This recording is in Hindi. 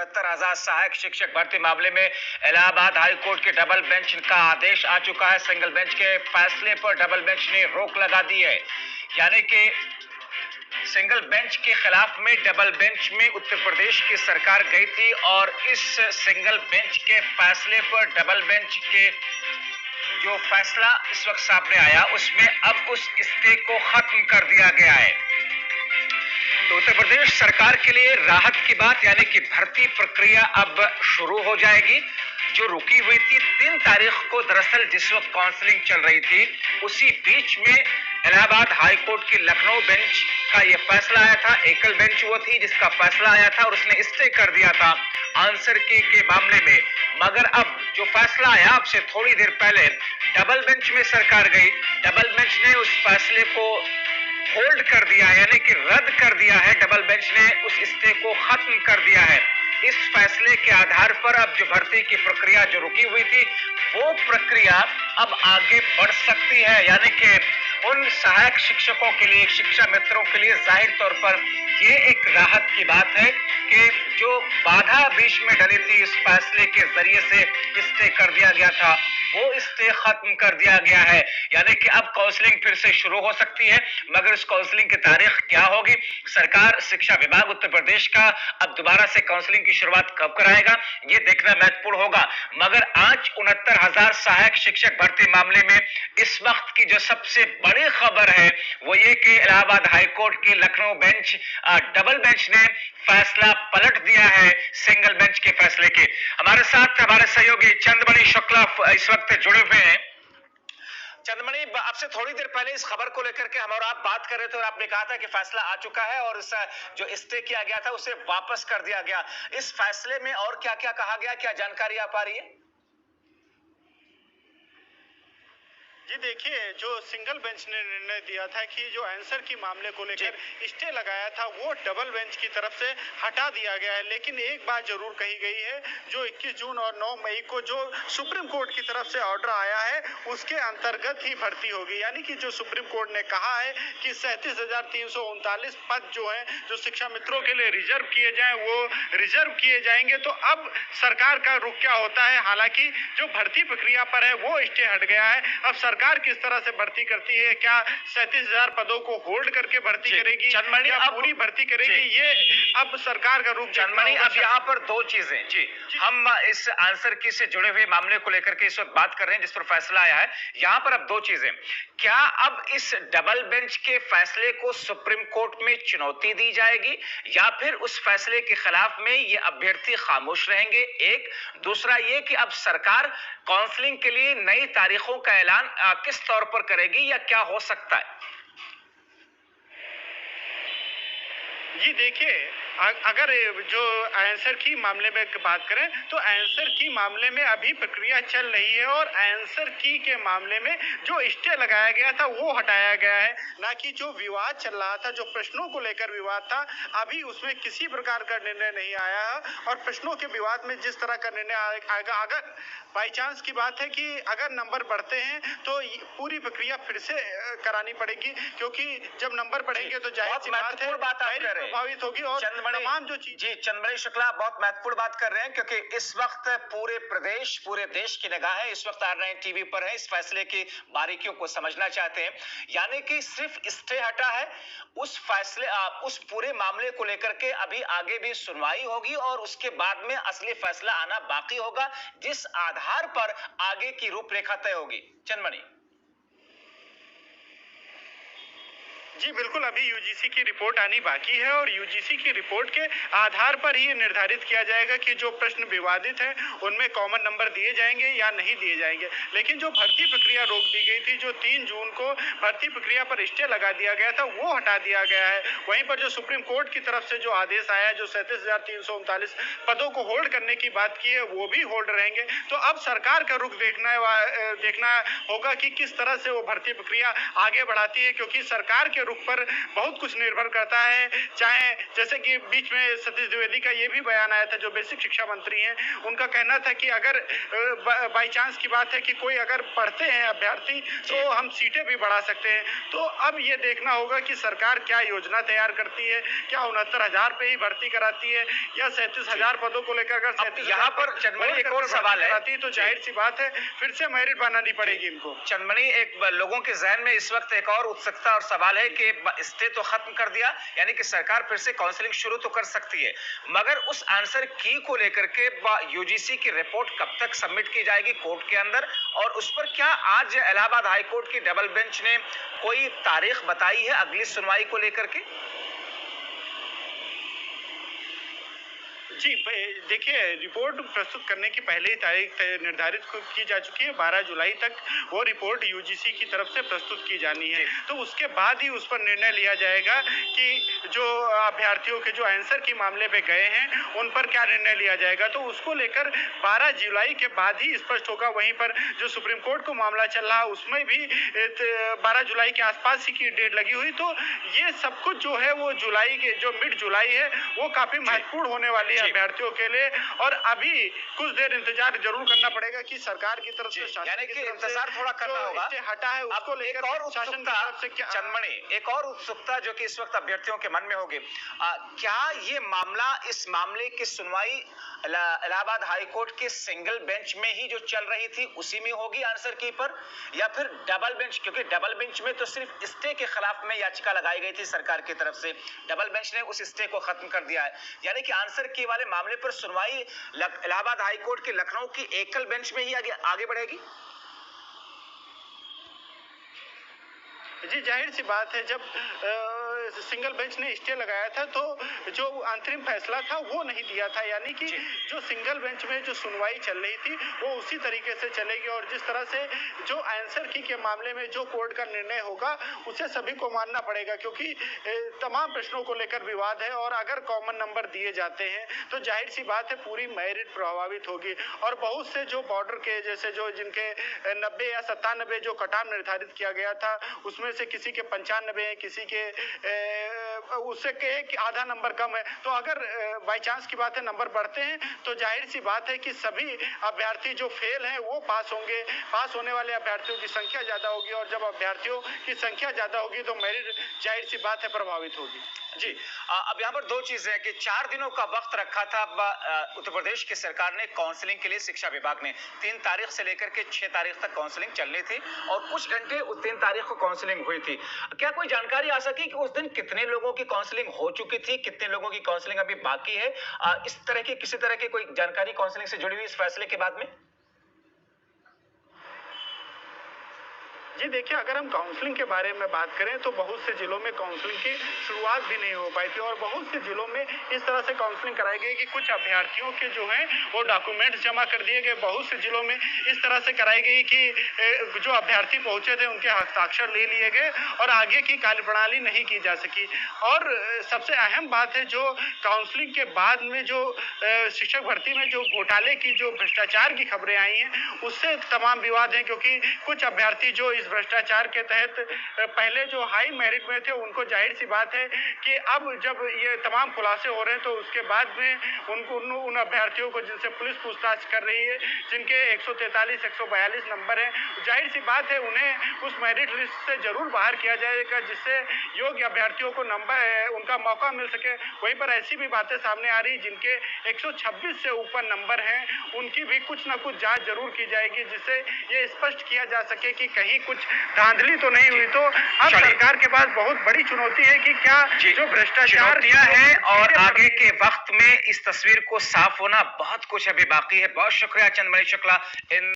69,000 सहायक शिक्षक भर्ती मामले में इलाहाबाद हाई कोर्ट के डबल बेंच का आदेश आ चुका है। सिंगल बेंच के फैसले पर डबल बेंच ने रोक लगा दी है, यानी कि सिंगल बेंच के खिलाफ में डबल बेंच में उत्तर प्रदेश की सरकार गई थी और इस सिंगल बेंच के फैसले पर डबल बेंच के जो फैसला इस वक्त सामने आया उसमें अब उस स्टे को खत्म कर दिया गया है। तो उत्तर प्रदेश सरकार के लिए राहत की बात, यानी कि भर्ती प्रक्रिया अब शुरू हो जाएगी। जो रुकी हुई थी 3 तारीख को, दरअसल जिस वक्त काउंसलिंग चल रही थी उसी बीच में इलाहाबाद हाई कोर्ट की लखनऊ बेंच का यह फैसला आया था। एकल बेंच वो थी जिसका फैसला आया था और उसने स्टे कर दिया था आंसर की के मामले में। मगर अब जो फैसला आया अब से थोड़ी देर पहले डबल बेंच में सरकार गई, डबल बेंच ने उस फैसले को होल्ड कर दिया, यानी कि रद्द कर दिया है। डबल बेंच ने उस स्टे को खत्म कर दिया है। इस फैसले के आधार पर अब जो भर्ती की प्रक्रिया जो रुकी हुई थी वो प्रक्रिया अब आगे बढ़ सकती है, यानी कि उन सहायक शिक्षकों के लिए, शिक्षा मित्रों के लिए जाहिर तौर पर ये एक राहत की बात है कि जो बाधा बीच में डली थी इस फैसले के जरिए से स्टे कर दिया गया था वो स्टे खत्म कर दिया गया है, यानी कि अब काउंसलिंग फिर से शुरू हो सकती है। मगर इस काउंसलिंग की तारीख क्या होगी, सरकार शिक्षा विभाग उत्तर प्रदेश का अब दोबारा से काउंसलिंग की शुरुआत कब कराएगा ये देखना महत्वपूर्ण होगा। मगर आज 69,000 सहायक शिक्षक भर्ती मामले में इस वक्त की जो सबसे बड़ी खबर है वो ये कि इलाहाबाद हाईकोर्ट की लखनऊ बेंच डबल बेंच ने फैसला पलट दिया है सिंगल बेंच के फैसले के। हमारे साथ हमारे सहयोगी चंद्रमणि शुक्ला इस वक्त जुड़े हुए हैं। चंद्रमणि, आपसे थोड़ी देर पहले इस खबर को लेकर के हम और आप बात कर रहे थे और आपने कहा था कि फैसला आ चुका है और इस जो स्टे किया गया था उसे वापस कर दिया गया। इस फैसले में और क्या क्या कहा गया, क्या जानकारी आ पा रही है? जी देखिए, जो सिंगल बेंच ने निर्णय दिया था कि जो आंसर की मामले को लेकर स्टे लगाया था वो डबल बेंच की तरफ से हटा दिया गया है। लेकिन एक बात जरूर कही गई है, जो 21 जून और 9 मई को जो सुप्रीम कोर्ट की तरफ से ऑर्डर आया है उसके अंतर्गत ही भर्ती होगी। यानी कि जो सुप्रीम कोर्ट ने कहा है कि 37,339 पद जो है जो शिक्षा मित्रों के लिए रिजर्व किए जाए वो रिजर्व किए जाएंगे। तो अब सरकार का रुख क्या होता है, हालांकि जो भर्ती प्रक्रिया पर है वो स्टे हट गया है। अब सरकार किस तरह से भर्ती करती है, क्या 37,000 पदों को होल्ड करके भर्ती करेगी या पूरी भर्ती करेगी, ये अब सरकार का रुख। चंद्रमणि, अब यहाँ पर 2 चीजें जी, हम इस आंसर की से जुड़े हुए मामले को लेकर के इस वक्त बात कर रहे हैं जिस पर फैसला आया है। यहाँ पर अब 2 चीजें, क्या अब इस डबल बेंच के फैसले को सुप्रीम कोर्ट में चुनौती दी जाएगी या फिर उस फैसले के खिलाफ में ये अभ्यर्थी खामोश रहेंगे? एक दूसरा ये कि अब सरकार काउंसलिंग के लिए नई तारीखों का ऐलान किस तौर पर करेगी या क्या हो सकता है? जी देखिए, अगर जो आंसर की मामले में बात करें तो आंसर की मामले में अभी प्रक्रिया चल रही है और आंसर की के मामले में जो स्टे लगाया गया था वो हटाया गया है, ना कि जो विवाद चल रहा था, जो प्रश्नों को लेकर विवाद था, अभी उसमें किसी प्रकार का निर्णय नहीं आया है। और प्रश्नों के विवाद में जिस तरह का निर्णय आएगा, अगर बाई चांस की बात है कि अगर नंबर बढ़ते हैं तो पूरी प्रक्रिया फिर से करानी पड़ेगी, क्योंकि जब नंबर बढ़ेंगे तो जाहिर सी बात है प्रभावित होगी। और तमाम जो चीज जी, चंद्रमणि शुक्ला बहुत महत्वपूर्ण बात कर रहे हैं क्योंकि इस वक्त पूरे प्रदेश, पूरे देश की निगाहें इस वक्त R9 टीवी पर है। इस फैसले की बारीकियों को समझना चाहते हैं, यानी कि सिर्फ स्टे हटा है, उस फैसले उस पूरे मामले को लेकर के अभी आगे भी सुनवाई होगी और उसके बाद में असली फैसला आना बाकी होगा जिस आधार पर आगे की रूपरेखा तय होगी। चंद्रमणि जी बिल्कुल, अभी यूजीसी की रिपोर्ट आनी बाकी है और यूजीसी की रिपोर्ट के आधार पर ही निर्धारित किया जाएगा कि जो प्रश्न विवादित हैं उनमें कॉमन नंबर दिए जाएंगे या नहीं दिए जाएंगे। लेकिन जो भर्ती प्रक्रिया रोक दी गई थी, जो 3 जून को भर्ती प्रक्रिया पर स्टे लगा दिया गया था, वो हटा दिया गया है। वहीं पर जो सुप्रीम कोर्ट की तरफ से जो आदेश आया है, जो 37,339 पदों को होल्ड करने की बात की है, वो भी होल्ड रहेंगे। तो अब सरकार का रुख देखना होगा कि किस तरह से वो भर्ती प्रक्रिया आगे बढ़ाती है, क्योंकि सरकार के के रुख पर बहुत कुछ निर्भर करता है। चाहे जैसे कि बीच में सतीश द्विवेदी का ये भी बयान आया था, जो बेसिक शिक्षा मंत्री हैं, उनका कहना था कि अगर बाई चांस की बात है कि कोई अगर पढ़ते हैं अभ्यर्थी तो हम सीटें भी बढ़ा सकते हैं। तो अब ये देखना होगा कि सरकार क्या योजना तैयार करती है, क्या 69,000 पे ही भर्ती कराती है या 37,000 पदों को लेकर अगर 37,000 यहाँ पर चंदमणि एक और सवाल है, तो जाहिर सी बात है फिर से मेरिट बनानी पड़ेगी इनको। चंदमणि, एक लोगों के जहन में इस वक्त एक और उत्सुकता और सवाल है कि स्टे तो खत्म कर दिया, यानी कि सरकार फिर से काउंसलिंग शुरू तो कर सकती है, मगर उस आंसर की को लेकर के यूजीसी की रिपोर्ट कब तक सबमिट की जाएगी कोर्ट के अंदर, और उस पर क्या आज इलाहाबाद हाई कोर्ट की डबल बेंच ने कोई तारीख बताई है अगली सुनवाई को लेकर के? जी, देखिए, रिपोर्ट प्रस्तुत करने की पहले ही तारीख निर्धारित की जा चुकी है। 12 जुलाई तक वो रिपोर्ट यूजीसी की तरफ से प्रस्तुत की जानी है, तो उसके बाद ही उस पर निर्णय लिया जाएगा कि जो अभ्यर्थियों के जो आंसर की मामले पे गए हैं उन पर क्या निर्णय लिया जाएगा। तो उसको लेकर 12 जुलाई के बाद ही स्पष्ट होगा। वहीं पर जो सुप्रीम कोर्ट को मामला चल रहा उसमें भी 12 जुलाई के आसपास ही की डेट लगी हुई। तो ये सब कुछ जो है वो जुलाई के जो मिड जुलाई है वो काफी महत्वपूर्ण होने वाली है अभ्यर्थियों के लिए, और अभी कुछ देर इंतजार जरूर करना पड़ेगा कि सरकार की तरफ से, यानी कि इंतजार थोड़ा करना होगा, हटा है उसको लेकर और शासन की तरफ से क्या। चंदमणि, एक और उत्सुकता जो कि इस वक्त अभ्यर्थियों के मन में होगी, क्या ये मामला, इस मामले की सुनवाई इलाहाबाद हाई कोर्ट के सिंगल बेंच में ही जो चल रही थी उसी में होगी आंसर की पर, या फिर डबल बेंच, क्योंकि डबल बेंच में तो सिर्फ स्टे के खिलाफ में याचिका लगाई गई थी सरकार की तरफ से, डबल बेंच ने उस स्टे को खत्म कर दिया है, यानी कि आंसर की वाले मामले पर सुनवाई इलाहाबाद हाई कोर्ट के लखनऊ की एकल बेंच में ही आगे बढ़ेगी। जी, जाहिर सी बात है, जब सिंगल बेंच ने स्टे लगाया था तो जो अंतरिम फैसला था वो नहीं दिया था, यानी कि जो सिंगल बेंच में जो सुनवाई चल रही थी वो उसी तरीके से चलेगी, और जिस तरह से जो आंसर की के मामले में जो कोर्ट का निर्णय होगा उसे सभी को मानना पड़ेगा, क्योंकि तमाम प्रश्नों को लेकर विवाद है, और अगर कॉमन नंबर दिए जाते हैं तो जाहिर सी बात है पूरी मेरिट प्रभावित होगी। और बहुत से जो बॉर्डर के जैसे जो जिनके 90 या 97 जो कटाव निर्धारित किया गया था उसमें से किसी के 95 है, किसी के उससे कहे कि आधा नंबर कम है, तो अगर बाई चांस की बात है नंबर बढ़ते हैं तो जाहिर सी बात है कि सभी अभ्यर्थी जो फेल हैं वो पास होंगे, पास होने वाले अभ्यर्थियों की संख्या ज्यादा होगी, और जब अभ्यर्थियों की संख्या ज्यादा होगी तो मेरिट जाहिर सी बात है प्रभावित होगी। जी, अब यहाँ पर दो चीजें हैं कि 4 दिनों का वक्त रखा था उत्तर प्रदेश की सरकार ने काउंसलिंग के लिए, शिक्षा विभाग ने 3 तारीख से लेकर के 6 तारीख तक काउंसलिंग चलनी थी, और कुछ घंटे उस 3 तारीख को काउंसलिंग हुई थी। क्या कोई जानकारी आ सकी कि उस दिन कितने लोगों की काउंसलिंग हो चुकी थी, कितने लोगों की काउंसलिंग अभी बाकी है? इस तरह की किसी तरह की कोई जानकारी काउंसलिंग से जुड़ी हुई इस फैसले के बाद में? जी, देखिए, अगर हम काउंसलिंग के बारे में बात करें तो बहुत से जिलों में काउंसलिंग की शुरुआत भी नहीं हो पाई थी, और बहुत से जिलों में इस तरह से काउंसलिंग कराई गई कि कुछ अभ्यर्थियों के जो हैं वो डॉक्यूमेंट्स जमा कर दिए गए। बहुत से जिलों में इस तरह से कराई गई कि जो अभ्यर्थी पहुंचे थे उनके हस्ताक्षर ले लिए गए और आगे की कार्यप्रणाली नहीं की जा सकी। और सबसे अहम बात है, जो काउंसलिंग के बाद में जो शिक्षक भर्ती में जो घोटाले की, जो भ्रष्टाचार की खबरें आई हैं उससे तमाम विवाद हैं, क्योंकि कुछ अभ्यर्थी जो इस भ्रष्टाचार के तहत पहले जो हाई मेरिट में थे उनको जाहिर सी बात है कि अब जब ये तमाम खुलासे हो रहे हैं तो उसके बाद में उनको उन अभ्यर्थियों को जिनसे पुलिस पूछताछ कर रही है, जिनके 143 142 नंबर हैं, जाहिर सी बात है उन्हें उस मेरिट लिस्ट से जरूर बाहर किया जाएगा, जिससे योग्य अभ्यर्थियों को नंबर उनका मौका मिल सके। वहीं पर ऐसी भी बातें सामने आ रही जिनके 126 से ऊपर नंबर हैं उनकी भी कुछ ना कुछ जांच जरूर की जाएगी, जिससे ये स्पष्ट किया जा सके कि कहीं कुछ धांधली तो नहीं हुई। तो अब सरकार के पास बहुत बड़ी चुनौती है कि क्या जो भ्रष्टाचार है, और आगे के वक्त में इस तस्वीर को साफ होना बहुत कुछ अभी बाकी है। बहुत शुक्रिया चंदमणि शुक्ला इन